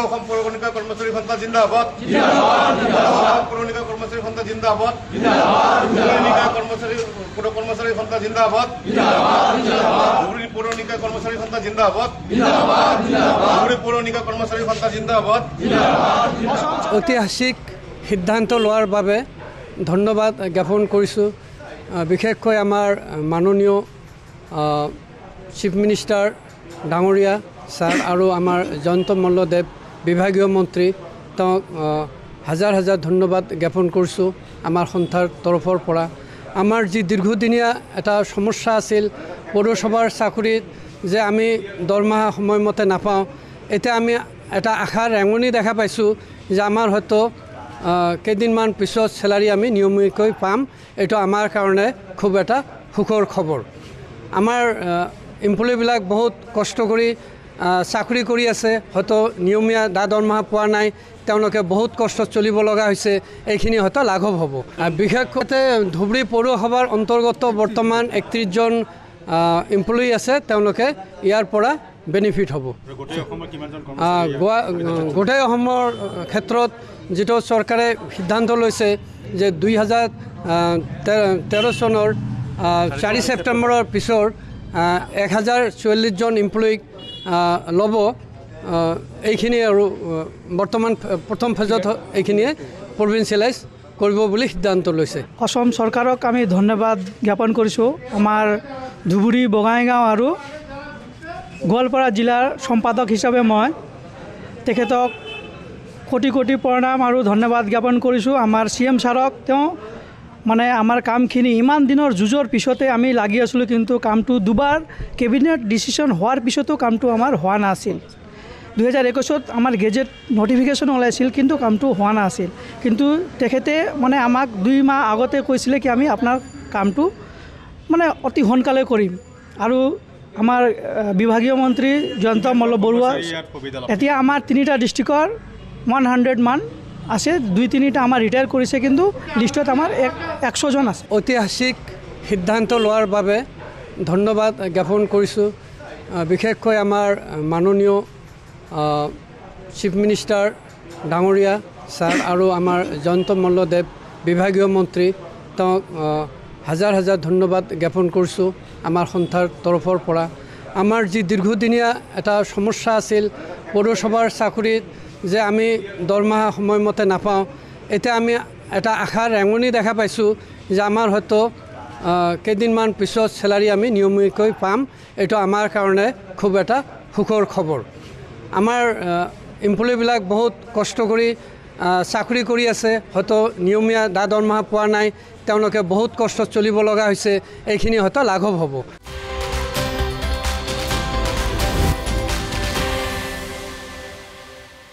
অসম পৌৰনিগম কৰ্মচাৰী সন্থা জিন্দাবাদ। পৌৰনিগম কৰ্মচাৰী সন্থা জিন্দাবাদ। কৰ্মচাৰী সন্থা জিন্দাবাদ। ধুবুৰী পৌৰনিগম কৰ্মচাৰী সন্থা জিন্দাবাদ। ধুবুৰী পৌৰনিগম কৰ্মচাৰী সন্থা জিন্দাবাদ। ঐতিহাসিক সিদ্ধান্ত লোৱাৰ বাবে ধন্যবাদ জ্ঞাপন কৰিছোঁ। বিশেষকৈ আমাৰ মাননীয় চিফ মিনিষ্টাৰ ডাঙৰীয়া ছাৰ আৰু আমাৰ জয়ন্ত মল্লদেৱ বিভাগীয় মন্ত্ৰী তেওঁক হাজাৰ হাজাৰ ধন্যবাদ জ্ঞাপন কৰিছোঁ আমাৰ সন্থাৰ তৰফৰ পৰা। আমাৰ যি দীৰ্ঘদিনীয়া এটা সমস্যা আছিল পৌৰসভাৰ চাকৰিত যে আমি দৰমহা সময়মতে নাপাওঁ, এতিয়া আমি এটা আশাৰ ৰেঙনি দেখা পাইছোঁ যে আমাৰ হয়তো কেইদিনমান পিছত চেলাৰী আমি নিয়মীয়াকৈ পাম। এইটো আমাৰ কাৰণে খুব এটা সুখৰ খবৰ। আমাৰ এমপ্লয়ীবিলাক বহুত কষ্ট কৰি চাকৰি কৰি আছে, হয়তো নিয়মীয়া দৰমহা পোৱা নাই, তেওঁলোকে বহুত কষ্টত চলিব লগা হৈছে, এইখিনি হয়তো লাঘৱ হ'ব। বিশেষকৈ ধুবুৰী পৌৰসভাৰ অন্তৰ্গত বৰ্তমান 31জন এমপ্লয়ী আছে, তেওঁলোকে ইয়াৰ পৰা বেনিফিট হ'ব। গোটেই অসমৰ ক্ষেত্ৰত যিটো চৰকাৰে সিদ্ধান্ত লৈছে যে 2013 চনৰ 4 ছেপ্টেম্বৰৰ পিছৰ 1044জন এমপ্লয়ীক ল'ব, এইখিনি আৰু বৰ্তমান প্ৰথম ফেজত এইখিনিয়ে প্ৰভিন্সিয়েলাইজ কৰিব বুলি সিদ্ধান্ত লৈছে। অসম চৰকাৰক আমি ধন্যবাদ জ্ঞাপন কৰিছোঁ। আমাৰ ধুবুৰী বঙাইগাঁও আৰু গোৱালপাৰা জিলাৰ সম্পাদক হিচাপে মই তেখেতক কোটি কোটি প্ৰণাম আৰু ধন্যবাদ জ্ঞাপন কৰিছোঁ। আমাৰ CM ছাৰক, তেওঁ মানে আমাৰ কামখিনি ইমান দিনৰ যুঁজৰ পিছতে আমি লাগি আছিলোঁ, কিন্তু কামটো দুবাৰ কেবিনেট ডিচিশ্যন হোৱাৰ পিছতো কামটো আমাৰ হোৱা নাছিল। 2021 আমাৰ গেজেট নটিফিকেশ্যন ওলাইছিল, কিন্তু কামটো হোৱা নাছিল। কিন্তু তেখেতে মানে আমাক 2 মাহ আগতে কৈছিলে কি আমি আপোনাৰ কামটো মানে অতি সোনকালে কৰিম। আৰু আমাৰ বিভাগীয় মন্ত্ৰী জয়ন্ত মল্ল বৰুৱা, এতিয়া আমাৰ 3টা ডিষ্ট্ৰিক্টৰ 100 মান আছে, 2-3টা আমাৰ ৰিটায়াৰ কৰিছে, কিন্তু লিষ্টত আমাৰ 100 জন আছে। ঐতিহাসিক সিদ্ধান্ত লোৱাৰ বাবে ধন্যবাদ জ্ঞাপন কৰিছোঁ। বিশেষকৈ আমাৰ মাননীয় চিফ মিনিষ্টাৰ ডাঙৰীয়া ছাৰ আৰু আমাৰ জয়ন্ত মল্লদেৱ বিভাগীয় মন্ত্ৰী তেওঁক হাজাৰ হাজাৰ ধন্যবাদ জ্ঞাপন কৰিছোঁ আমাৰ সন্থাৰ তৰফৰ পৰা। আমাৰ যি দীৰ্ঘদিনীয়া এটা সমস্যা আছিল পৌৰসভাৰ চাকৰিত যে আমি দৰমহা সময়মতে নাপাওঁ, এতিয়া আমি এটা আশাৰ ৰেঙনি দেখা পাইছোঁ যে আমাৰ হয়তো কেইদিনমান পিছত চেলাৰী আমি নিয়মীয়াকৈ পাম। এইটো আমাৰ কাৰণে খুব এটা সুখৰ খবৰ। আমাৰ এমপ্লয়ীবিলাক বহুত কষ্ট কৰি চাকৰি কৰি আছে, হয়তো নিয়মীয়া দৰমহা পোৱা নাই, তেওঁলোকে বহুত কষ্টত চলিব লগা হৈছে, এইখিনি হয়তো লাঘৱ হ'ব।